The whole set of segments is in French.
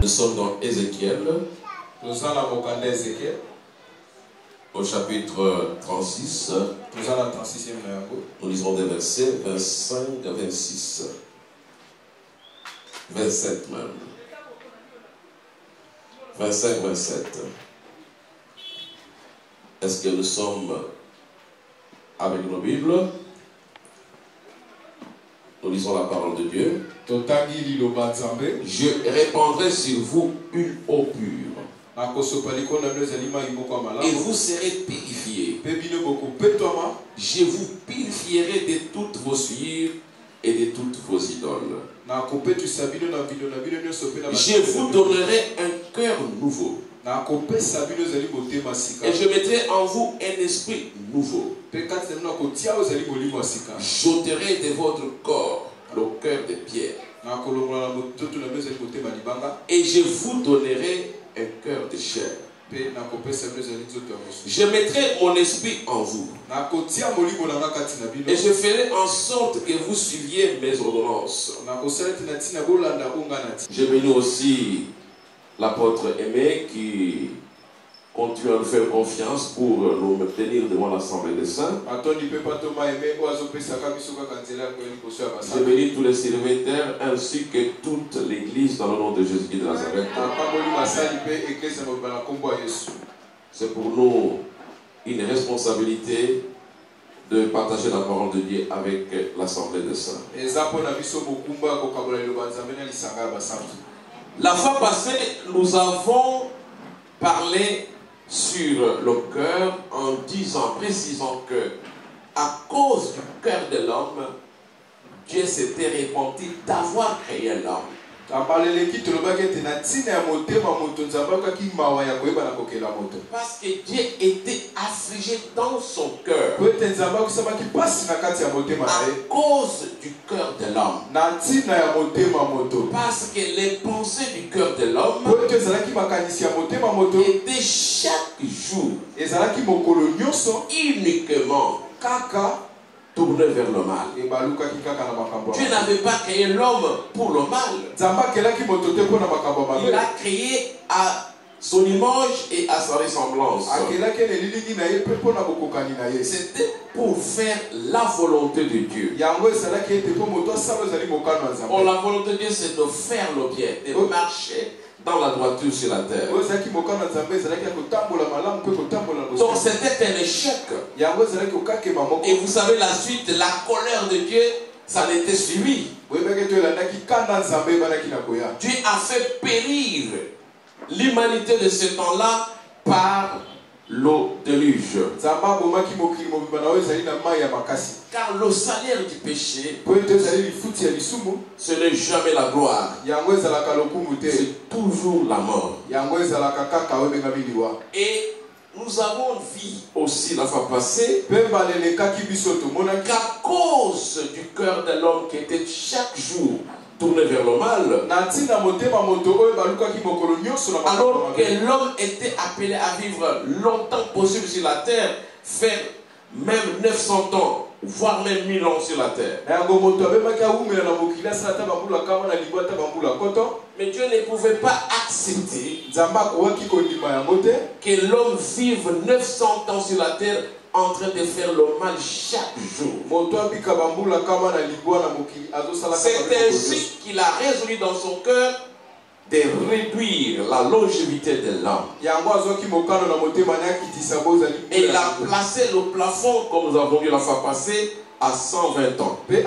Nous sommes dans Ézéchiel, au chapitre 36. Nous lisons des versets 25 à 26. 27 même. 25-27. Est-ce que nous sommes avec nos Bibles? Nous lisons la parole de Dieu. Je répandrai sur vous une eau pure, et vous serez purifiés. Je vous purifierai de toutes vos souillures et de toutes vos idoles. Je vous donnerai un cœur nouveau, et je mettrai en vous un esprit nouveau. J'ôterai de votre corps le cœur de pierre, et je vous donnerai un cœur de chair. Je mettrai mon esprit en vous, et je ferai en sorte que vous suiviez mes ordonnances. J'ai béni aussi l'apôtre Aimé qui continue à nous faire confiance pour nous tenir devant l'Assemblée des Saints. Je bénis tous les serviteurs ainsi que toute l'Église dans le nom de Jésus de Nazareth. C'est pour nous une responsabilité de partager la parole de Dieu avec l'Assemblée des Saints. La fois passée, nous avons parlé sur le cœur en précisant que à cause du cœur de l'homme, Dieu s'était repenti d'avoir créé l'homme. Parce que Dieu était affligé dans son cœur à cause du cœur de l'homme. Parce que les pensées du cœur de l'homme étaient chaque jour uniquement tourné vers le mal. Dieu n'avait pas créé l'homme pour le mal. Il l'a créé à son image et à sa ressemblance. C'était pour faire la volonté de Dieu. Or, la volonté de Dieu, c'est de faire le bien, de marcher dans la droiture sur la terre. Donc c'était un échec. Et vous savez la suite, la colère de Dieu, ça l'était suivi. Dieu a fait périr l'humanité de ce temps-là par l'eau déluge. Car le salaire du péché, ce n'est jamais la gloire, c'est toujours la mort. Et nous avons vu aussi la fois passée qu'à cause du cœur de l'homme qui était chaque jour tourné vers le mal, alors que l'homme était appelé à vivre longtemps possible sur la terre, faire même 900 ans, voire même 1000 ans sur la terre. Mais Dieu ne pouvait pas accepter que l'homme vive 900 ans sur la terre en train de faire le mal chaque jour. C'est ainsi qu'il a résolu dans son cœur de réduire la longévité de l'homme. Et il a placé le plafond, comme nous avons vu la fois passée, à 120 ans. Et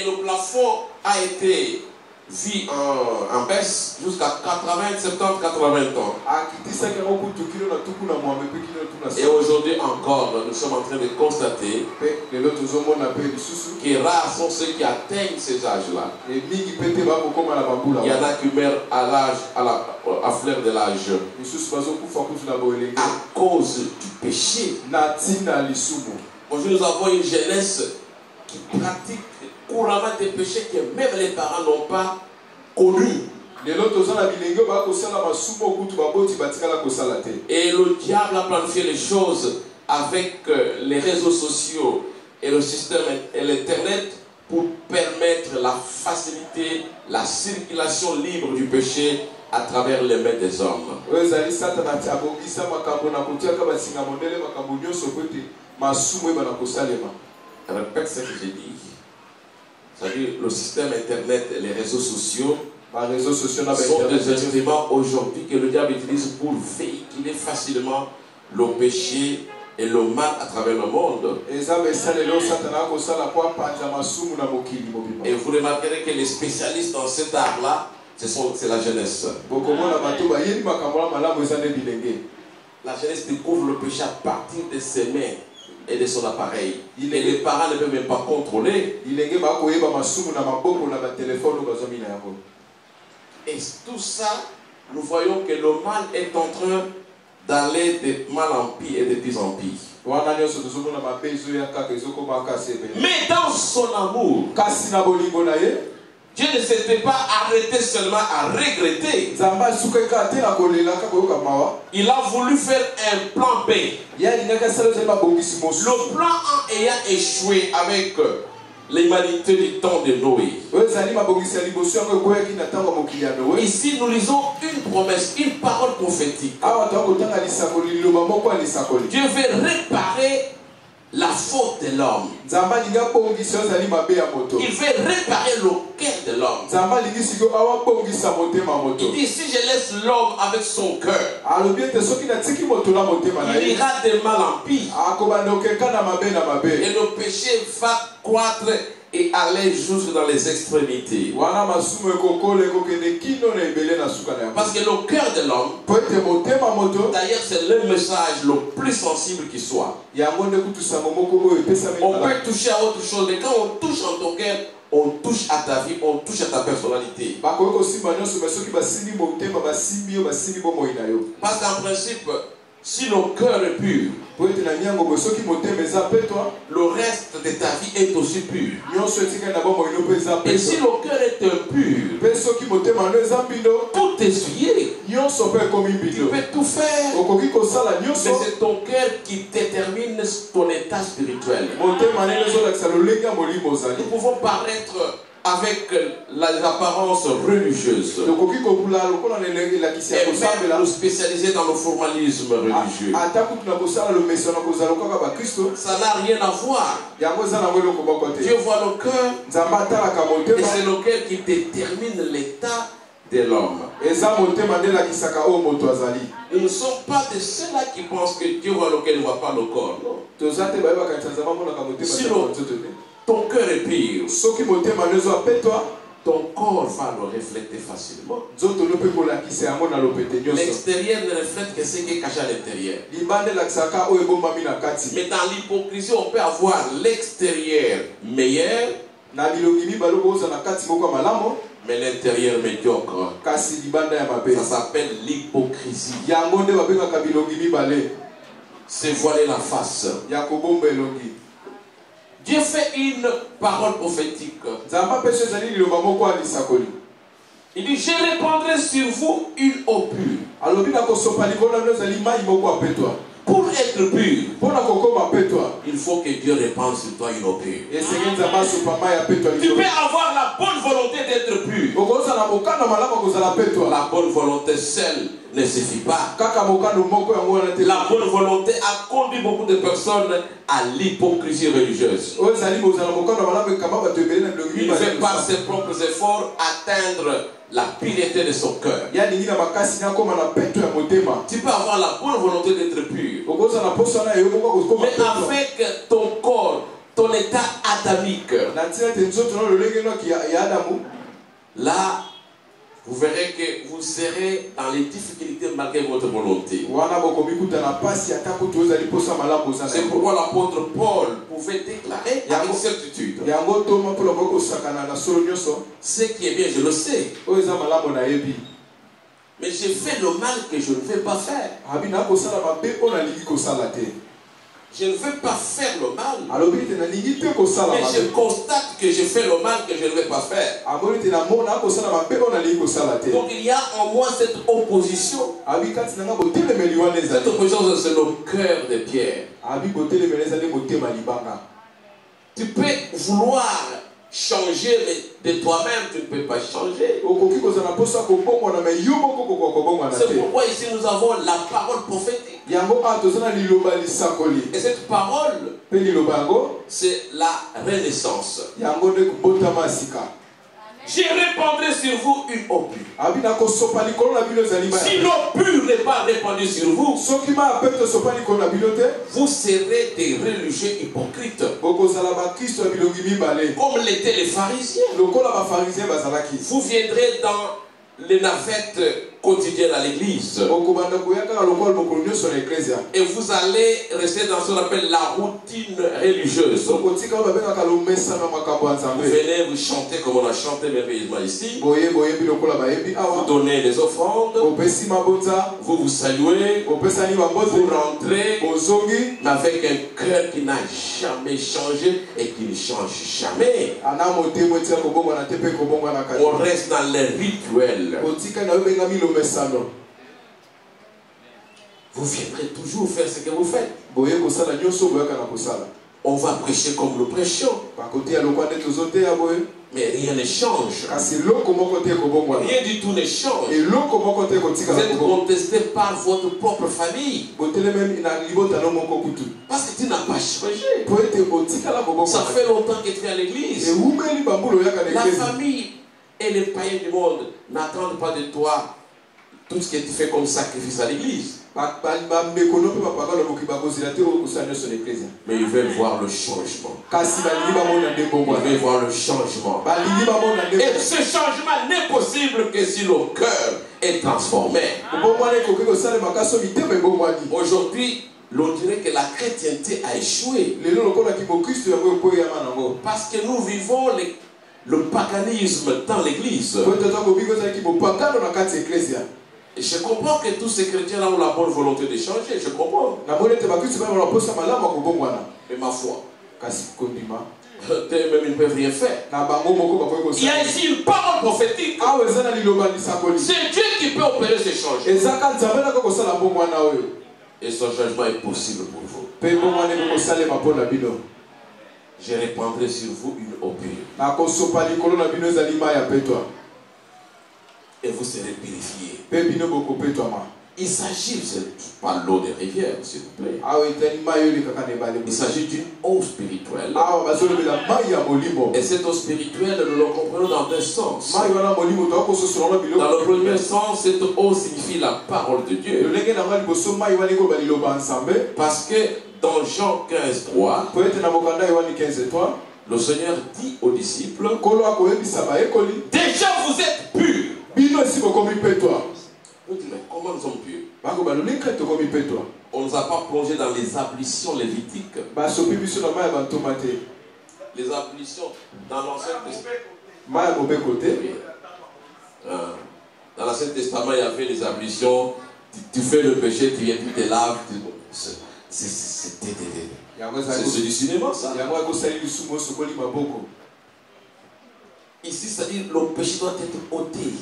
le plafond a été vu en baisse jusqu'à 80, 70, 80 ans. Et aujourd'hui encore, nous sommes en train de constater que rares sont ceux qui atteignent ces âges-là. Il y en a qui meurent à fleur de l'âge à cause du péché. Aujourd'hui, nous avons une jeunesse qui pratique couramment des péchés que même les parents n'ont pas connus. Et le diable a planifié les choses avec les réseaux sociaux et le système et l'internet pour permettre la facilité, la circulation libre du péché à travers les mains des hommes. Répète ce que j'ai dit. C'est-à-dire le système internet et les réseaux sociaux sont des instruments aujourd'hui que le diable utilise pour véhiculer facilement le péché et le mal à travers le monde. Et vous remarquerez que les spécialistes dans cet art-là, c'est la jeunesse. La jeunesse découvre le péché à partir de ses mains et de son appareil. Et les parents ne peuvent même pas contrôler. Et tout ça, nous voyons que le mal est en train d'aller de mal en pire et de pire en pire. Mais dans son amour, Dieu ne s'était pas arrêté seulement à regretter. Il a voulu faire un plan B. Le plan A ayant échoué avec l'humanité du temps de Noé. Ici, nous lisons une promesse, une parole prophétique. Dieu veut réparer la faute de l'homme. Il veut réparer le cœur de l'homme. Il dit, si je laisse l'homme avec son cœur, il ira de mal en pire. Et le péché va croître et aller jusque dans les extrémités. Parce que le cœur de l'homme, d'ailleurs c'est le message le plus sensible qui soit. On peut toucher à autre chose, mais quand on touche en ton cœur, on touche à ta vie, on touche à ta personnalité. Parce qu'en principe, si le cœur est pur, le reste de ta vie est aussi pur. Et si le cœur est impur, tout est souillé. Tu peux tout faire, mais c'est ton cœur qui détermine ton état spirituel. Nous pouvons paraître avec les apparences religieuses et même nous spécialiser dans le formalisme religieux. Ça n'a rien à voir. Dieu voit le cœur et c'est le cœur qui détermine l'état de l'homme. Nous ne sommes pas de ceux-là qui pensent que Dieu voit le cœur, il ne voit pas le corps. Si ton cœur est pire, ton corps va le refléter facilement. L'extérieur ne reflète que ce qui est caché à l'intérieur. Mais dans l'hypocrisie, on peut avoir l'extérieur meilleur, mais l'intérieur médiocre. Ça s'appelle l'hypocrisie. C'est voiler la face. Dieu fait une parole prophétique. Il dit, je répandrai sur vous une eau pure. Pour être pur, il faut que Dieu répande sur toi une eau pure. Tu peux avoir la bonne volonté d'être pur. La bonne volonté seule ne suffit pas. La bonne volonté a conduit beaucoup de personnes à l'hypocrisie religieuse. Il fait par ses propres efforts atteindre la pureté de son cœur. Tu peux avoir la bonne volonté d'être pur, mais avec ton corps, ton état adamique, là, vous verrez que vous serez dans les difficultés malgré votre volonté. C'est pourquoi l'apôtre Paul pouvait déclarer avec certitude, ce qui est bien, je le sais, mais j'ai fait le mal que je ne vais pas faire. Je ne veux pas faire le mal, mais je constate que je fais le mal que je ne vais pas faire. Donc il y a en moi cette opposition. Cette opposition, c'est le cœur de Pierre. Tu peux vouloir changer, mais de toi-même, tu ne peux pas changer. C'est pourquoi ici nous avons la parole prophétique. Et cette parole, c'est la renaissance. Je répandrai sur vous une eau pure. Si l'eau pure n'est pas répandue sur vous, vous serez des religieux hypocrites. Comme l'étaient les pharisiens. Vous viendrez dans les navettes quotidiennes à l'église. Et vous allez rester dans ce qu'on appelle la routine religieuse. Vous venez, vous chanter comme on a chanté merveilleusement ici. Vous donnez des offrandes. Vous vous saluez. Vous rentrez. Mais avec un cœur qui n'a jamais changé et qui ne change jamais. On reste dans les rituels. Vous viendrez toujours faire ce que vous faites. On va prêcher comme nous prêchons. Mais rien ne change. Rien du tout ne change. Vous êtes contesté par votre propre famille. Parce que tu n'as pas changé. Ça fait longtemps que tu es à l'église. La famille et les païens du monde n'attendent pas de toi tout ce que tu fais comme sacrifice à l'église. Mais ils veulent voir le changement. Ils veulent voir le changement. Et ce changement n'est possible que si le cœur est transformé. Aujourd'hui, l'on dirait que la chrétienté a échoué. Parce que nous vivons le paganisme dans l'église. Et je comprends que tous ces chrétiens-là ont la bonne volonté de changer, je comprends. Mais ma foi, eux-mêmes ils ne peuvent rien faire. Il y a ici une parole prophétique. C'est Dieu qui peut opérer ce changement. Et ce changement est possible pour vous. Je répandrai sur vous une eau pure. Et vous serez purifiés. Il s'agit, pas l'eau des rivières, s'il vous plaît. Il s'agit d'une eau spirituelle. Et cette eau spirituelle, nous la comprenons dans deux sens. Dans le premier sens, cette eau signifie la parole de Dieu. Parce que dans Jean 15:3, le Seigneur dit aux disciples, déjà vous êtes purs. Mais comment nous sommes purs? On ne nous a pas plongé dans les ablutions lévitiques. Les ablutions dans l'Ancien Testament. Dans l'Ancien Testament, il y avait les ablutions. Tu fais le péché, tu viens, tu te laves. C'est du cinéma, ça. Ici, c'est-à-dire le péché doit être ôté.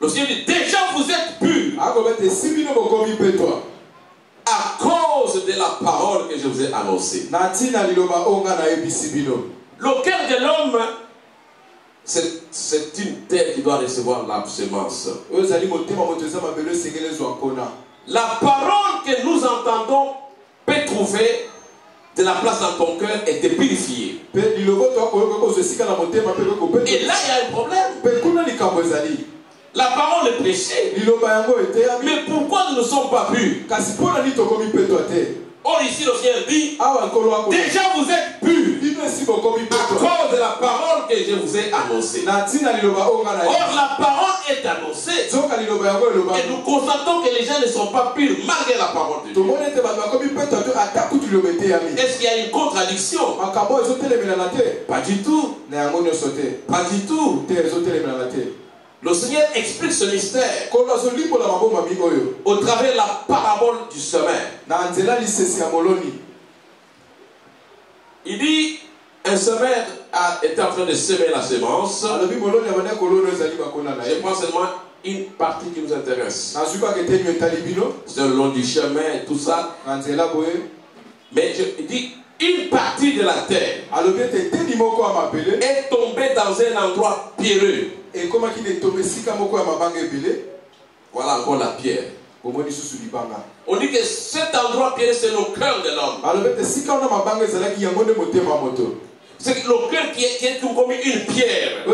Le Seigneur dit, déjà vous êtes purs. À cause de la parole que je vous ai annoncée. Le cœur de l'homme, c'est une terre qui doit recevoir la semence. La parole que nous entendons peut trouver de la place dans ton cœur et te purifier. Et là, il y a un problème. La parole est prêchée. Mais pourquoi nous ne sommes pas purs? Or ici le Seigneur dit, déjà vous êtes purs à cause de la parole que je vous ai annoncée. Or la parole est annoncée. Et nous constatons que les gens ne sont pas purs malgré la parole de Dieu. Est-ce qu'il y a une contradiction? Pas du tout. Pas du tout. Le Seigneur explique ce mystère au travers de la parabole du semeur. Il dit, un semeur était en train de semer la semence. Je prends seulement une partie qui nous intéresse. C'est le long du chemin et tout ça. Mais je dis, une partie de la terre est tombée dans un endroit pierreux. Et comment il est tombé si voilà encore la pierre. On dit que cet endroit pierreux, c'est le cœur de l'homme. C'est le cœur qui est comme une pierre.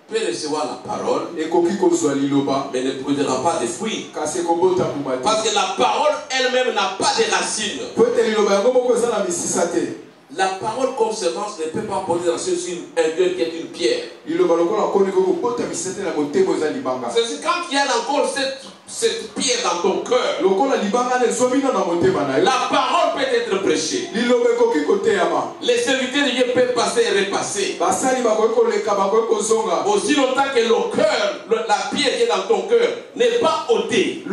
Peut recevoir la parole, mais ne produira pas de fruits. Parce que la parole elle-même n'a pas de racines. La parole comme semence ne peut pas porter de racines sur un cœur qui est une pierre. C'est quand il y a encore cette pierre dans ton cœur, la parole peut être prêchée. Les serviteurs de Dieu peuvent passer et repasser. Aussi longtemps que le cœur, la pierre qui est dans ton cœur n'est pas ôtée,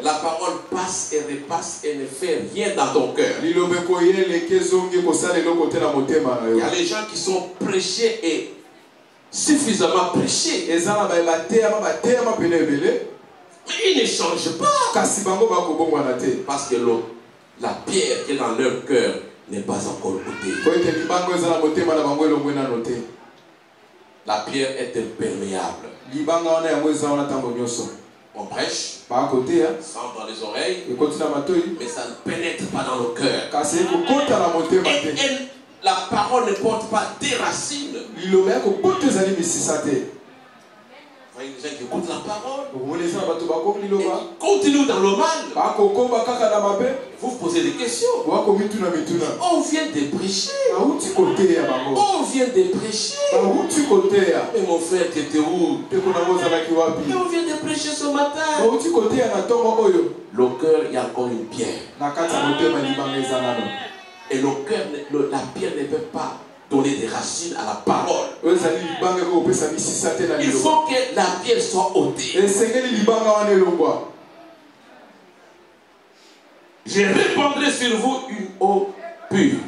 la parole passe et repasse et ne fait rien dans ton cœur. Il y a les gens qui sont prêchés et suffisamment prêchés, mais ils ne changent pas parce que la pierre qui est dans leur cœur n'est pas encore ôtée. La pierre est imperméable. On prêche, ça entre dans les oreilles, mais ça ne pénètre pas dans le cœur. Et la parole ne porte pas des racines. Il y a des gens qui écoutent la parole et continuent dans le mal. Vous vous posez des questions. On vient de prêcher. On vient de prêcher. Mais mon frère, tu étais où? Mais on vient de prêcher ce matin. Le cœur, il y a encore une pierre. Et le cœur, la pierre ne peut pas donner des racines à la parole. Il faut que la pierre soit ôtée. Je répandrai sur vous une eau pure.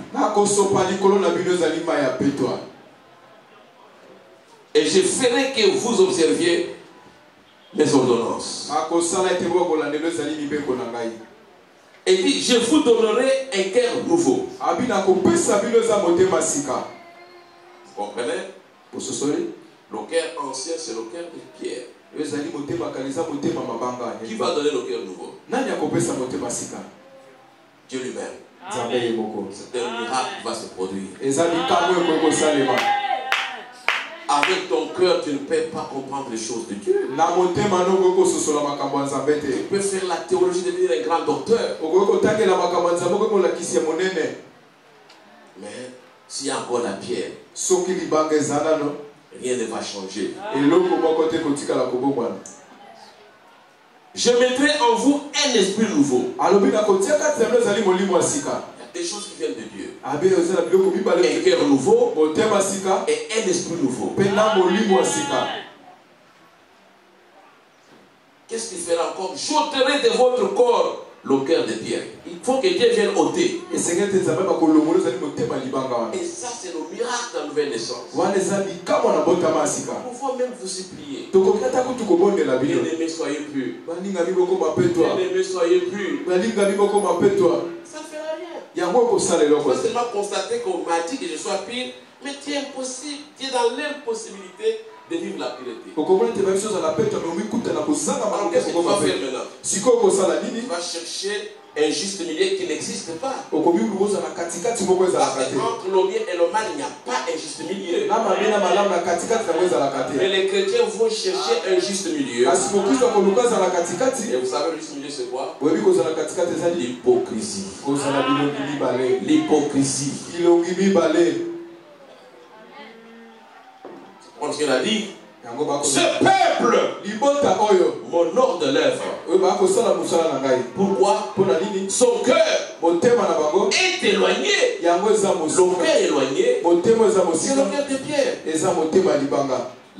Et je ferai que vous observiez mes ordonnances. Et dit, je vous donnerai un cœur nouveau. Vous comprenez? Le cœur ancien, c'est le cœur de pierre. Qui va donner le cœur nouveau? Dieu lui-même. C'est un miracle qui va se produire. Avec ton cœur, tu ne peux pas comprendre les choses de Dieu. Tu peux faire la théologie, devenir un grand docteur. Mais s'il y a encore la pierre, rien ne va changer. Je mettrai en vous un esprit nouveau. Il y a des choses qui viennent de Dieu. Un cœur nouveau et un esprit nouveau. Qu'est-ce qu'il fera encore? J'ôterai de votre corps le cœur de pierre. Il faut que Dieu vienne ôter. Et ça, c'est le miracle de la nouvelle naissance. On va même vous supplier. Bien-aimés, soyez purs. Bien-aimés, soyez purs. Ça ne fera rien. On va seulement constater qu'on m'a dit que je sois pire, mais tu es impossible. Tu es dans l'impossibilité de vivre la pureté. Alors qu'est-ce que tu vas faire maintenant? Tu vas chercher un juste milieu qui n'existe pas. Parce que entre le bien et le mal, il n'y a pas un juste milieu. Mais les chrétiens vont chercher un juste milieu. Et vous savez, le juste milieu, c'est quoi? L'hypocrisie. L'hypocrisie. On a dit, ce peuple m'honore de l'œuvre. Pourquoi? Son cœur est éloigné. Le cœur éloigné, c'est le cœur de pierre.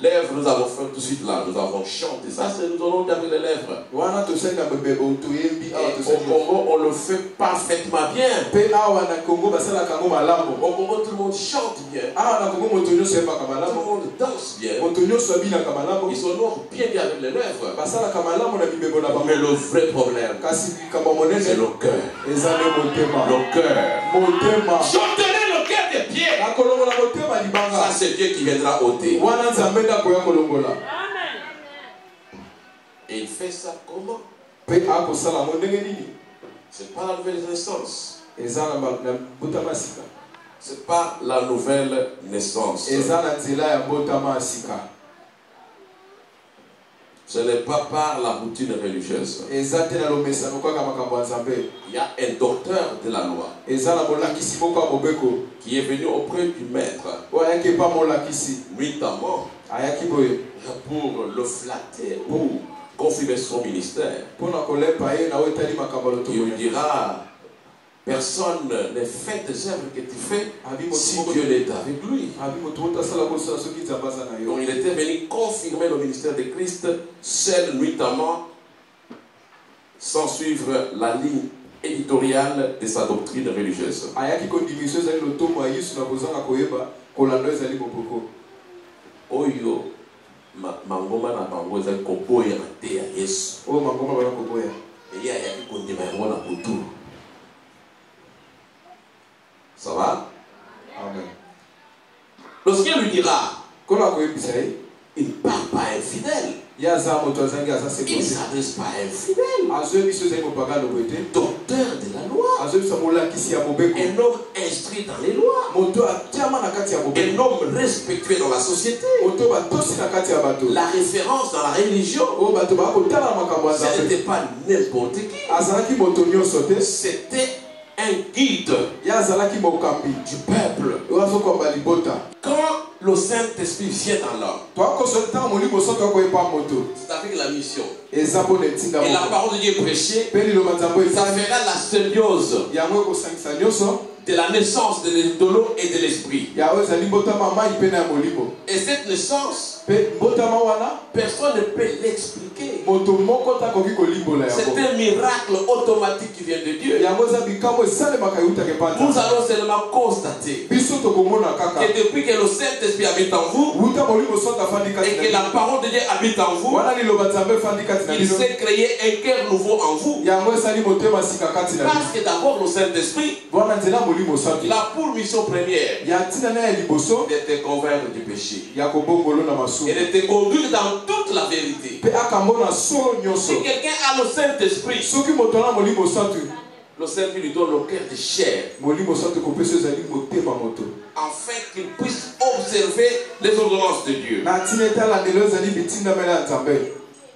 lèvres, nous avons fait tout de suite là, nous avons chanté. Ça, c'est nous allons avec les lèvres. Et au Congo, on le fait parfaitement bien. Au Congo, tout le monde chante bien. Tout le monde danse bien. Ils sont donc bien avec les lèvres. Mais le vrai problème, c'est le cœur. Le cœur. Chanterai le cœur des pierres. Ça, c'est Dieu qui viendra ôter. Et il fait ça comment? C'est pas la nouvelle naissance. C'est pas la nouvelle naissance. Ce n'est pas par la routine religieuse. Il y a un docteur de la loi qui est venu auprès du maître, nuitamment, pour le flatter, pour confirmer son ministère. Il lui dira: personne n'est fait des œuvres que tu fais si Dieu n'est avec lui. Donc il était venu confirmer le ministère de Christ, seul nuitamment, sans suivre la ligne éditoriale de sa doctrine religieuse. Oyo mangoma na bango za koboya te ya Yesu. O mangoma bana koboya. Et ya kondima yango na kutu. Ça va? Amen. Lorsqu'il lui dira, il ne parle pas infidèle. Il ne s'adresse pas infidèle. Docteur de la loi. Un homme instruit dans les lois. Un homme respectué dans la société. La référence dans la religion. Ce n'était pas n'importe qui. C'était un guide du peuple. Quand le Saint-Esprit vient dans l'homme, c'est avec la mission. Et la parole de Dieu est prêchée, ça fera la symbiose de la naissance de l'eau et de l'esprit. Et cette naissance, personne ne peut l'expliquer. C'est un miracle automatique qui vient de Dieu. Nous allons seulement constater que depuis que le Saint-Esprit habite en vous et que la parole de Dieu habite en vous, il s'est créé un cœur nouveau en vous. Parce que d'abord le Saint-Esprit, il a pour mission première de te convaincre du péché et de te conduire dans toute la vérité. Si quelqu'un a le Saint-Esprit, le Saint-Esprit lui donne le cœur de chair, afin qu'il puisse observer les ordonnances de Dieu.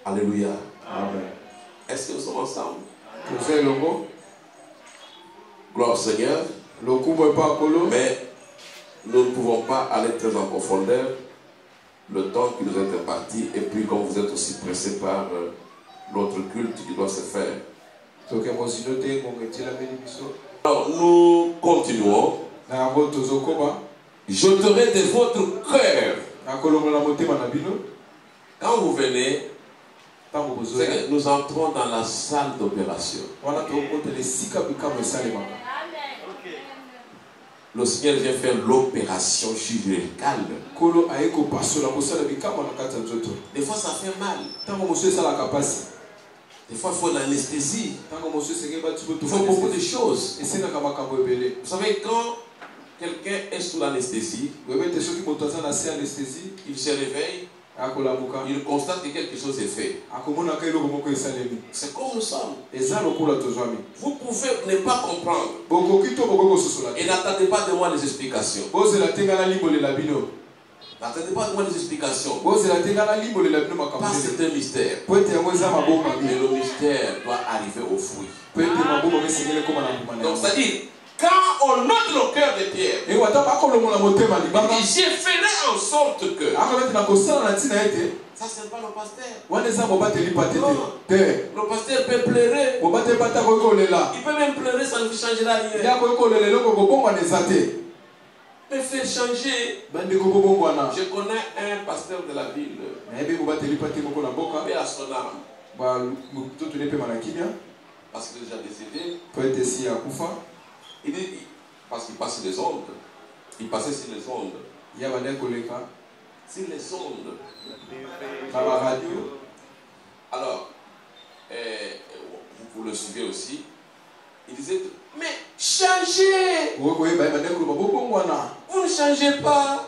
Alléluia. Amen. Est-ce que nous sommes ensemble? Gloire au Seigneur. Mais nous ne pouvons pas aller très en profondeur. Le temps qui nous est imparti, et puis comme vous êtes aussi pressé par l'autre culte qui doit se faire. Alors nous continuons. J'ôterai de votre cœur. Quand vous venez, nous entrons dans la salle d'opération. Le Seigneur vient faire l'opération chirurgicale. Des fois ça fait mal. Des fois il faut l'anesthésie. Il faut beaucoup de choses. Vous savez, quand quelqu'un est sous l'anesthésie, il se réveille, il constate que quelque chose est fait. C'est comme nous sommes. Vous pouvez ne pas comprendre. Et n'attendez pas de moi des explications. N'attendez pas de moi des explications. Parce que c'est un mystère. Mais le mystère doit arriver au fruit. Donc ça dit, quand on note le cœur de Pierre, je ferai en sorte que ça c'est pas le pasteur. Non. Le pasteur peut pleurer. Il peut même pleurer, ça ne changera rien. me fait changer. Je connais un pasteur de la ville. Paix à son âme. Parce qu'il est déjà décédé. Il dit, parce qu'il passait les ondes. Il passait sur les ondes. Sur les ondes. Alors, vous le suivez aussi. Il disait, mais changez! Vous ne changez pas.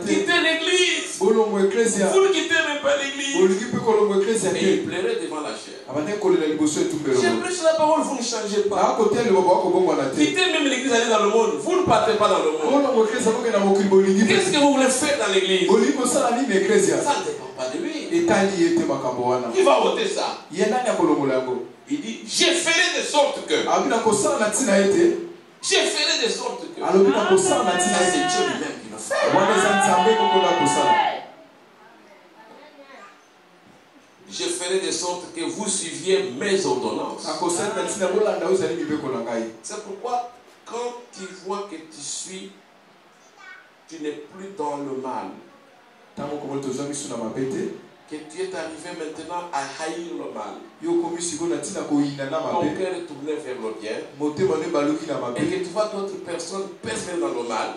Quittez l'église. Vous ne quittez même pas l'église. Et il pleurait devant la chair. J'ai prêché la parole, vous ne changez pas. Quittez même l'église, allez dans le monde. Vous ne partez pas dans le monde. Qu'est-ce que vous voulez faire dans l'église? Ça ne dépend pas de lui. Qui va voter ça? Il dit, je ferai de sorte que. Je ferai de sorte que. C'est Dieu lui-même qui le fait. Je ferai de sorte que vous suiviez mes ordonnances. C'est pourquoi, quand tu vois que tu n'es plus dans le mal, que tu es arrivé maintenant à haïr le mal, ton cœur est tourné vers le bien, et que tu vois d'autres personnes persévérer dans le mal,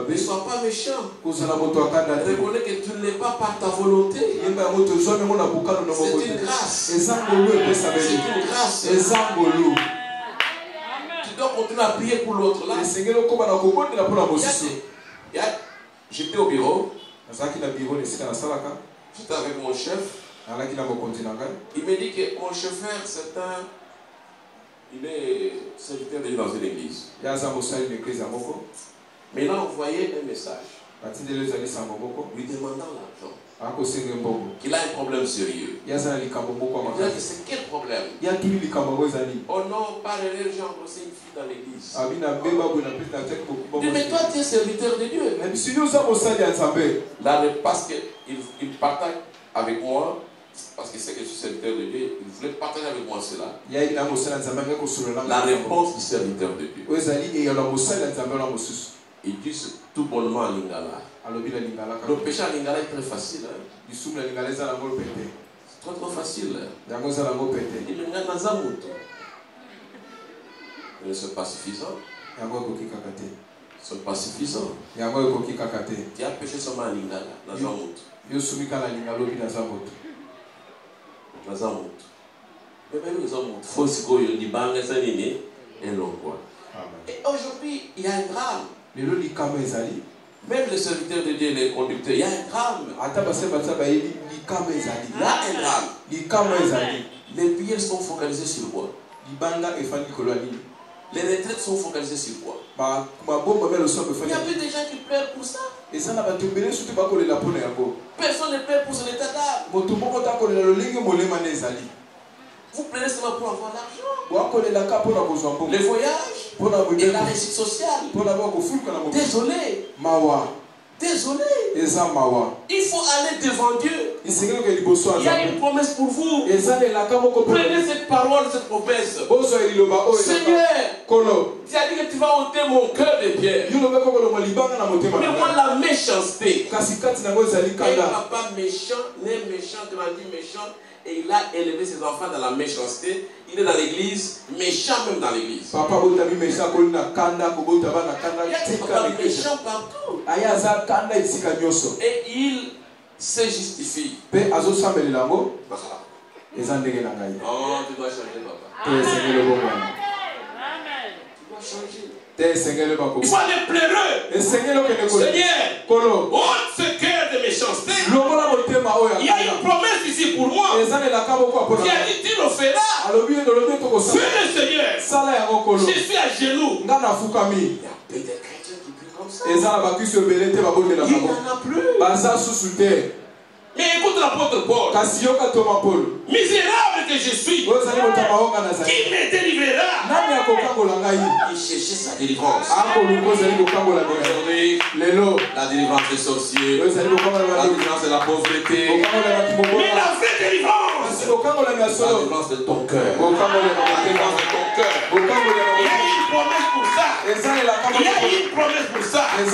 ne sois pas méchant. Reconnais que tu ne l'es pas par ta volonté. C'est une grâce. C'est une grâce. Tu dois continuer à prier pour l'autre là. J'étais au bureau. J'étais avec mon chef. Il me dit que mon chauffeur, il est serviteur de Dieu dans une église. Mais il a envoyé un message lui demandant l'argent. Qu'il a un problème sérieux. Il a dit, c'est quel problème? Oh non, par erreur, j'ai embrassé une fille dans l'église. Il dit, mais toi, tu es serviteur de Dieu. Là, parce qu'il partage avec moi, parce qu'il sait que je suis serviteur de Dieu, il voulait partager avec moi cela. La réponse du serviteur de Dieu. Ils disent tout bonnement à Lingala. Le péché à Lingala est très facile. C'est trop facile. Mais ce n'est pas suffisant. Ce n'est pas suffisant. Tu as péché seulement à Lingala. Et aujourd'hui, il y a un drame. Même le serviteur de Dieu, les conducteurs, il y a un drame. Il y a un drame. Les prières sont focalisées sur quoi? Les retraites sont focalisées sur quoi? Il y a plus de gens qui pleurent pour ça. Personne ne pleure pour son état d'âme. Vous pleurez seulement pour avoir l'argent, les voyages et la réussite sociale. Désolé. Désolé. Il faut aller devant Dieu. Il y a une promesse pour vous. Prenez cette parole, cette promesse. Seigneur, tu as dit que tu vas ôter mon cœur de pierre. Mais moi, la méchanceté. Et papa méchant, né méchant, grandi méchant. Et il a élevé ses enfants dans la méchanceté. Il est dans l'église, méchant même dans l'église. Il y a des papas méchants partout. Et il se justifie. Oh, tu dois changer, papa. Tu dois changer. Il faut aller pleurer. Seigneur, ôte ce cœur de méchanceté. Il y a une promesse ici pour moi. Qui a dit, tu le feras. Fais-le, Seigneur. Je suis à genoux. Il y a des chrétiens qui prient comme ça. Il n'y en a plus. Mais écoute l'apôtre Paul. Misérable que je suis. Qui me délivrera? Il cherchait sa délivrance. Aujourd'hui, la délivrance des sorciers, la délivrance de la pauvreté. Mais la vraie délivrance, la délivrance de ton cœur. La délivrance de ton cœur. Il y a une promesse pour ça. Il y a une promesse pour ça. Dieu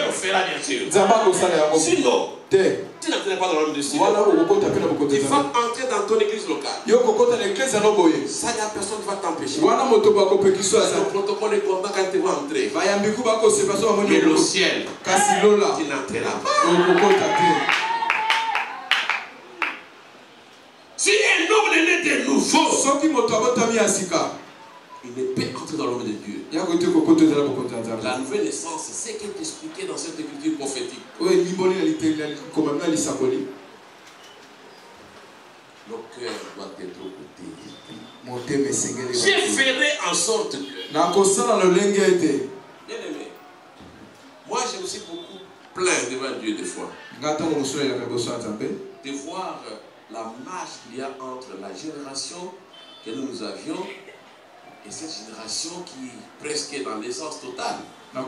le fera bien sûr. Sinon, tu n'entrais pas dans l'homme de Dieu. Tu vas entrer dans ton église locale. Ça, il n'y a personne qui va t'empêcher. Le protocole est comme quand tu vas entrer. Mais le ciel, tu n'entreras pas. Si un homme est né de nouveau, il ne peut entrer dans l'homme de Dieu. La nouvelle naissance, c'est ce qui est expliqué dans cette écriture prophétique. Le cœur doit être côté. Je ferai en sorte que. Bien aimé, moi j'ai aussi beaucoup plaint devant Dieu des fois. De voir la marche qu'il y a entre la génération que nous avions et cette génération qui presque est dans l'essence totale. Même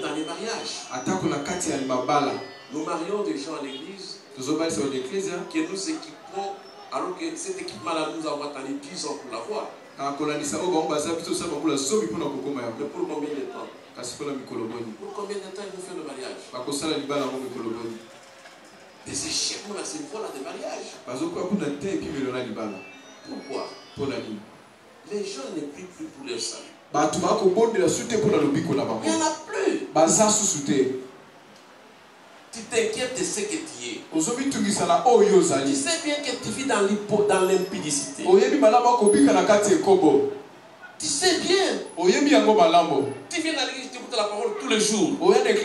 dans les mariages. Nous marions des gens à l'église que nous équipons, alors que cet équipement-là nous avons attendu 10 ans pour l'avoir. Mais pour combien de temps? Pour combien de temps il nous fait le mariage? Des échecs, nous c'est une fois des mariages. Pourquoi? Les gens ne prient plus pour leur salut. Il n'y en a plus. Tu t'inquiètes de ce que tu es. Tu sais bien que tu vis dans l'impudicité. Tu sais bien. Tu viens dans l'église, tu écoutes la parole tous les jours. Mais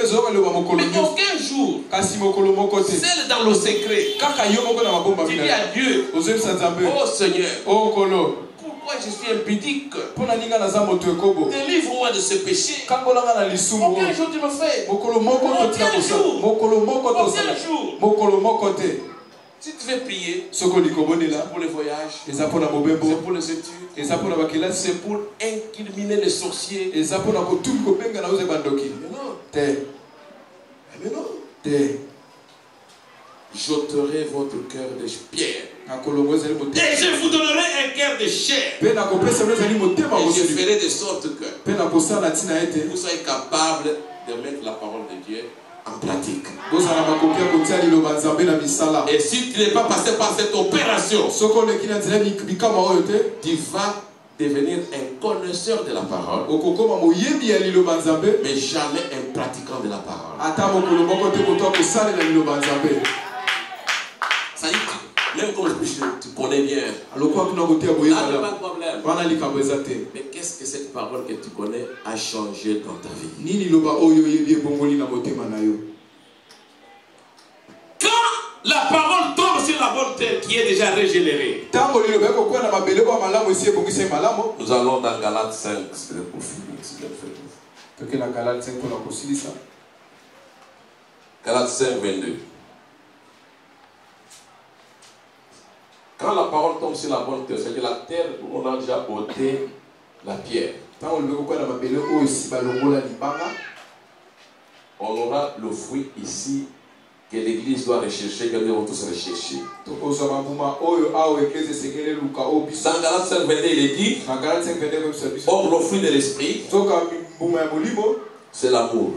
aucun jour, seul dans le secret, tu dis à Dieu, oh Seigneur, pourquoi je suis impudique? Délivre-moi de ce péché. Aucun jour tu me fais. Aucun jour. Si tu veux prier, c'est pour les voyages, c'est pour les études, c'est pour incriminer les sorciers. Mais non. J'ôterai votre cœur de pierre. Et je vous donnerai un cœur de chair. Et je ferai de sorte que vous soyez capable de mettre la parole de Dieu en pratique. Et si tu n'es pas passé par cette opération, tu vas devenir un connaisseur de la parole, mais jamais un pratiquant de la parole. Ça dit, même quand tu connais bien, là, pas de problème. Mais qu'est-ce que cette parole que tu connais a changé dans ta vie? Quand la parole tombe sur la bonne terre qui est déjà régénérée, nous allons dans Galates 5, c'est pour finir. Galates 5, 22. Quand la parole tombe sur la bonne terre, c'est que la terre où on a déjà ôté la pierre, on aura le fruit ici que l'église doit rechercher, que nous devons tous rechercher. Dans Galates 5, 22, il est dit, or le fruit de l'esprit, c'est l'amour.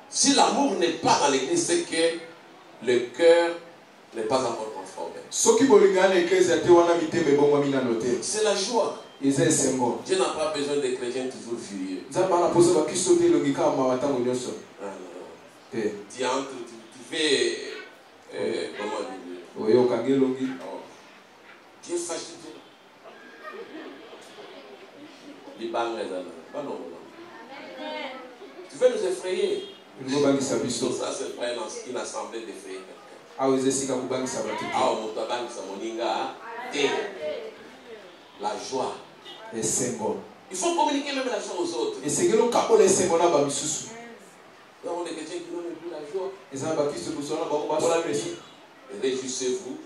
Si l'amour n'est pas dans l'église, c'est que le cœur n'est pas encore transformé. C'est la joie. Dieu n'a pas besoin de chrétiens toujours furieux. Tu entres, tu fais comment dire? Tu es fâché. Tu veux nous effrayer. Ça, c'est pas une assemblée d'effrayer quelqu'un. La joie. Il faut communiquer même la joie aux autres. Nous avons des chrétiens qui n'ont plus la joie. Réjouissez-vous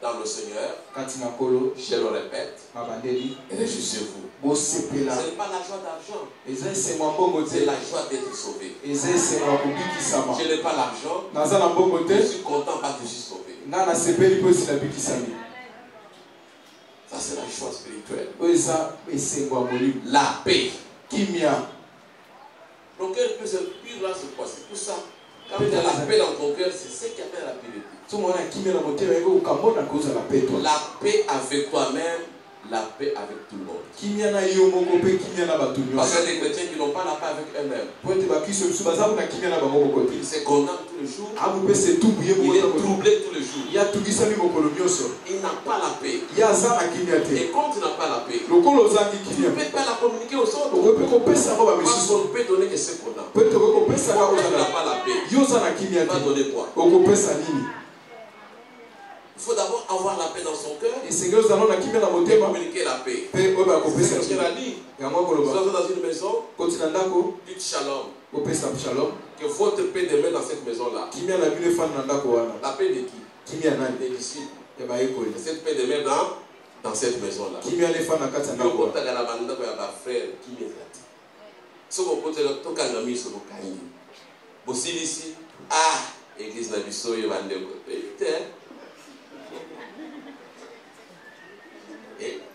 dans le Seigneur. Je le répète. Réjouissez-vous. Ce n'est pas la joie d'argent. C'est la joie d'être sauvé. Je n'ai pas l'argent. Je suis content parce que je suis sauvé. Ça, c'est la joie spirituelle. La paix. Donc, quel peut se pire là, c'est quoi? C'est tout ça. Quand il y a la paix dans ton cœur, c'est ce qui appelle la pureté. La paix avec toi-même, la paix avec tout le monde. Parce que les chrétiens qui n'ont pas la paix avec eux-mêmes, ils se condamnent tous les jours, il est troublé tous les jours, il n'a pas la paix. Et comme tu n'as pas la paix, tu ne peux pas la communiquer aux autres. Parce qu'on ne peut donner que ce qu'on a. Quand tu n'as pas la paix, tu vas donner quoi? Il faut d'abord avoir la paix dans son cœur et communiquer la paix. C'est ce qu'il a dit. Vous êtes dans une maison, dites shalom. Que votre paix demeure dans cette maison-là. La paix de qui? Des disciples. Et cette paix demeure dans cette maison-là. Église Nabiso,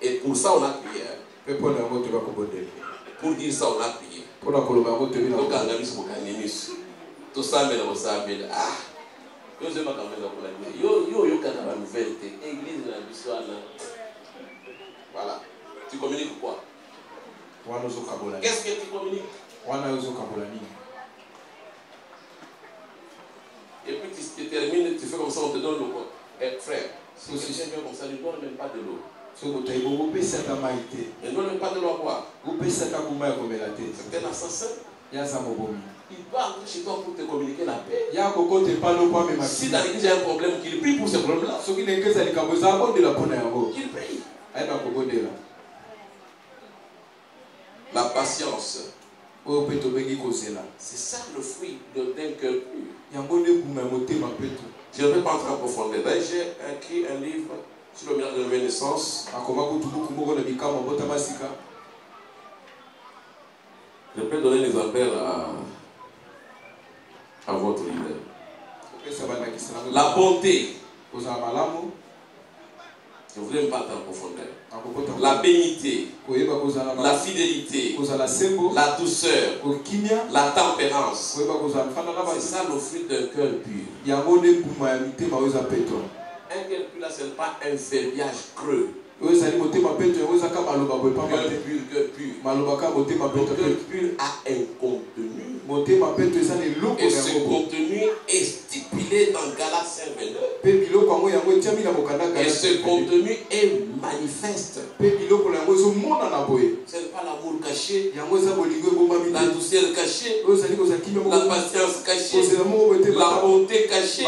et pour ça, on a prié. Pour dire ça, on a prié. Tout ça, mais on s'est dit, voilà. Tu communiques quoi? Qu'est-ce que tu communiques? Et puis tu termines, tu fais comme ça, on te donne l'eau. Frère, si quelqu'un vient comme ça, ne donne même pas de l'eau. Ne donne même pas de l'eau à boire. C'est un assassin. Il doit entrer chez toi pour te communiquer la paix. Si dans l'église il y a un problème, qu'il prie pour ce problème-là. Qu'il prie. La patience. C'est ça le fruit d'un cœur pur. Je ne vais pas entrer en profondeur. J'ai écrit un livre sur le miracle de la renaissance. Je peux donner les appels à votre leader. La bonté. Je voulais me battre en profondeur. La bénité, la fidélité, la douceur, la tempérance. C'est ça le fruit d'un cœur pur. Un cœur pur là, ce n'est pas un verbiage creux. Cœur pur, cœur pur. Le cœur pur a un contenu. Et ce contenu est stipulé dans Galates 5:29. Et ce contenu est manifeste. Ce n'est pas l'amour caché, la douceur cachée, la patience cachée, la bonté cachée.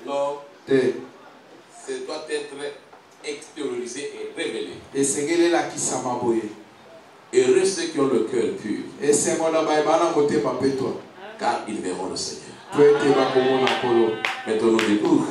Non. Ça doit être extériorisé et révélé. Heureux ceux qui ont le cœur pur, car ils verront le Seigneur. Mettons-nous debout.